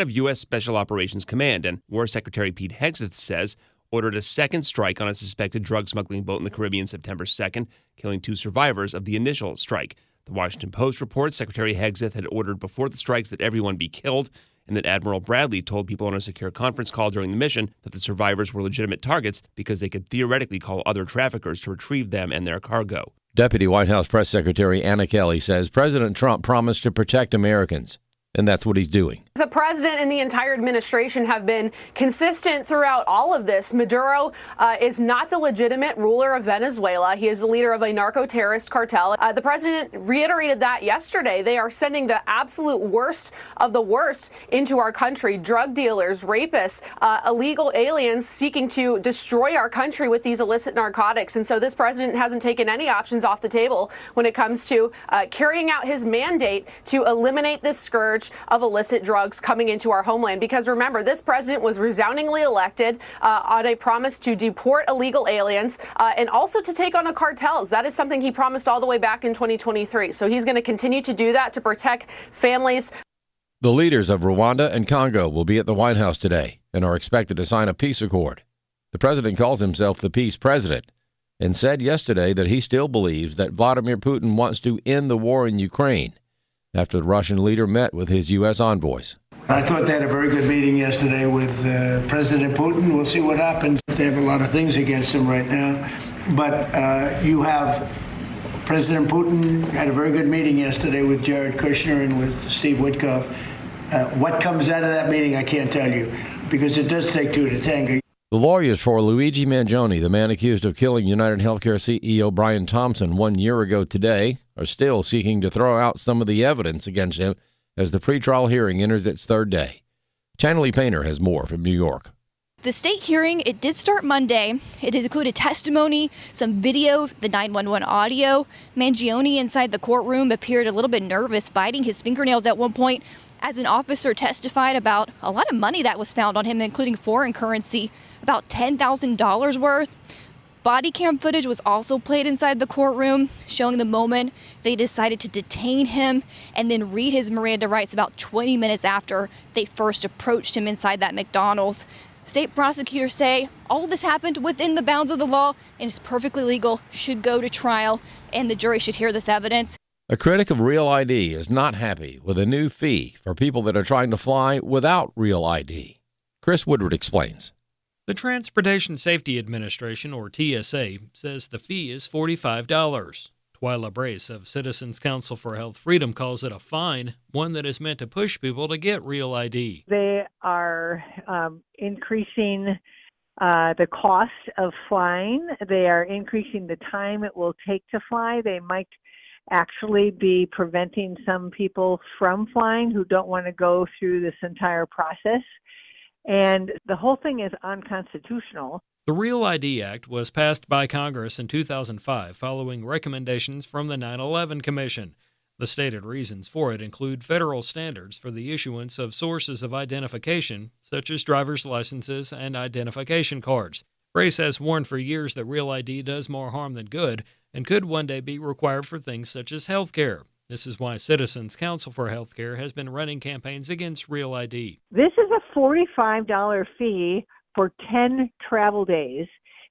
of U.S. Special Operations Command, and War Secretary Pete Hegseth says ordered a second strike on a suspected drug smuggling boat in the Caribbean September 2nd, killing 2 survivors of the initial strike. The Washington Post reports Secretary Hegseth had ordered before the strikes that everyone be killed, and that Admiral Bradley told people on a secure conference call during the mission that the survivors were legitimate targets because they could theoretically call other traffickers to retrieve them and their cargo. Deputy White House Press Secretary Anna Kelly says President Trump promised to protect Americans, and that's what he's doing. The president and the entire administration have been consistent throughout all of this. Maduro is not the legitimate ruler of Venezuela. He is the leader of a narco-terrorist cartel. The president reiterated that yesterday. They are sending the absolute worst of the worst into our country. Drug dealers, rapists, illegal aliens seeking to destroy our country with these illicit narcotics. And so this president hasn't taken any options off the table when it comes to carrying out his mandate to eliminate this scourge of illicit drugs coming into our homeland. Because remember, this president was resoundingly elected on a promise to deport illegal aliens and also to take on the cartels. That is something he promised all the way back in 2023. So he's going to continue to do that to protect families. The leaders of Rwanda and Congo will be at the White House today and are expected to sign a peace accord. The president calls himself the peace president and said yesterday that he still believes that Vladimir Putin wants to end the war in Ukraine after the Russian leader met with his U.S. envoys. I thought they had a very good meeting yesterday with President Putin. We'll see what happens. They have a lot of things against him right now. But you have President Putin had a very good meeting yesterday with Jared Kushner and with Steve Witkoff. What comes out of that meeting, I can't tell you, because it does take 2 to tango. The lawyers for Luigi Mangione, the man accused of killing United Healthcare CEO Brian Thompson 1 year ago today, are still seeking to throw out some of the evidence against him as the pretrial hearing enters its 3rd day. Channelie Painter has more from New York. The state hearing, it did start Monday. It has included testimony, some video, the 911 audio. Mangione inside the courtroom appeared a little bit nervous, biting his fingernails at one point as an officer testified about a lot of money that was found on him, including foreign currency, about $10,000 worth. Body cam footage was also played inside the courtroom, showing the moment they decided to detain him and then read his Miranda rights about 20 minutes after they first approached him inside that McDonald's. State prosecutors say all of this happened within the bounds of the law and is perfectly legal, should go to trial, and the jury should hear this evidence. A critic of Real ID is not happy with a new fee for people that are trying to fly without Real ID. Chris Woodward explains. The Transportation Safety Administration, or TSA, says the fee is $45. Twyla Brace of Citizens Council for Health Freedom calls it a fine, one that is meant to push people to get Real ID. They are increasing the cost of flying. They are increasing the time it will take to fly. They might actually be preventing some people from flying who don't want to go through this entire process. And the whole thing is unconstitutional. The Real ID Act was passed by Congress in 2005 following recommendations from the 9/11 Commission. The stated reasons for it include federal standards for the issuance of sources of identification, such as driver's licenses and identification cards. Brace has warned for years that Real ID does more harm than good and could one day be required for things such as health care. This is why Citizens Council for Healthcare has been running campaigns against Real ID. This is a $45 fee for 10 travel days.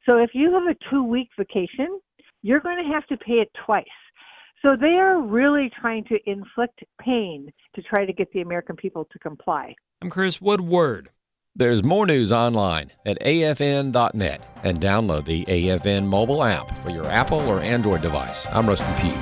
So if you have a 2-week vacation, you're going to have to pay it twice. So they are really trying to inflict pain to try to get the American people to comply. I'm Chris Woodward. There's more news online at afn.net and download the AFN mobile app for your Apple or Android device. I'm Rusty Pugh.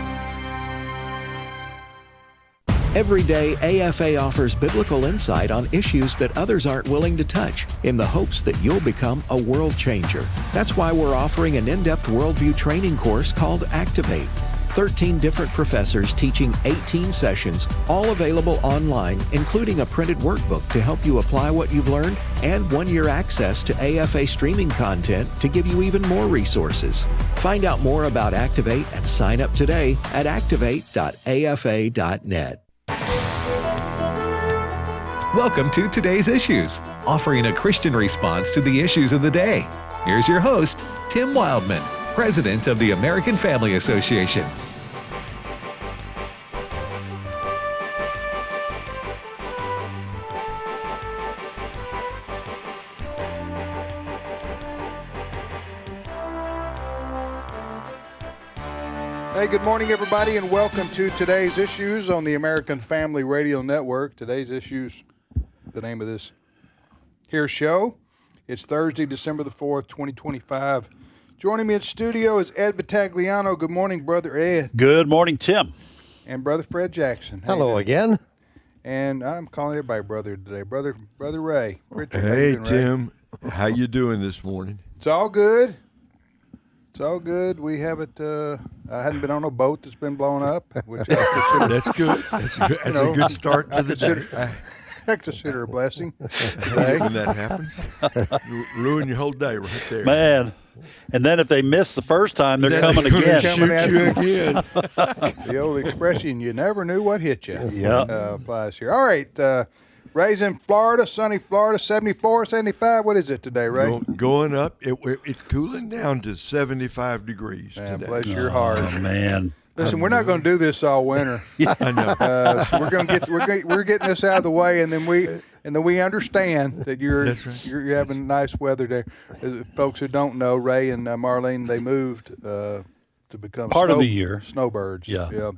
Every day, AFA offers biblical insight on issues that others aren't willing to touch in the hopes that you'll become a world changer. That's why we're offering an in-depth worldview training course called Activate. 13 different professors teaching 18 sessions, all available online, including a printed workbook to help you apply what you've learned and 1-year access to AFA streaming content to give you even more resources. Find out more about Activate and sign up today at activate.afa.net. Welcome to Today's Issues, offering a Christian response to the issues of the day. Here's your host, Tim Wildmon, President of the American Family Association. Hey, good morning, everybody, and welcome to Today's Issues on the American Family Radio Network. Today's Issues, the name of this here show. It's Thursday, December the 4th, 2025. Joining me in studio is Ed Battagliano. Good morning, Brother Ed. Good morning, Tim. And Brother Fred Jackson. Hello again. And I'm calling everybody brother today. Brother Ray. Richard, Hey, Ray? Tim. How you doing this morning? It's all good. It's all good. We haven't. I hadn't been on a boat that's been blown up, which I consider, That's good. That's good. That's a good start to the day. I consider a blessing. When that happens, you ruin your whole day right there. Man. And then if they miss the first time, they're Then coming they're gonna again. shoot you again. The old expression, you never knew what hit you, Yeah. applies here. All right. Ray's in Florida, sunny Florida, 74, 75. What is it today, Ray? Going up. It's cooling down to 75 degrees Man, today. bless your heart. Oh, man. Listen, we're not going to do this all winter. I know. So we're getting this out of the way, and then we understand that you're having nice weather there. As folks who don't know, Ray and Marlene, they moved to become Part of the year. snowbirds. Yeah.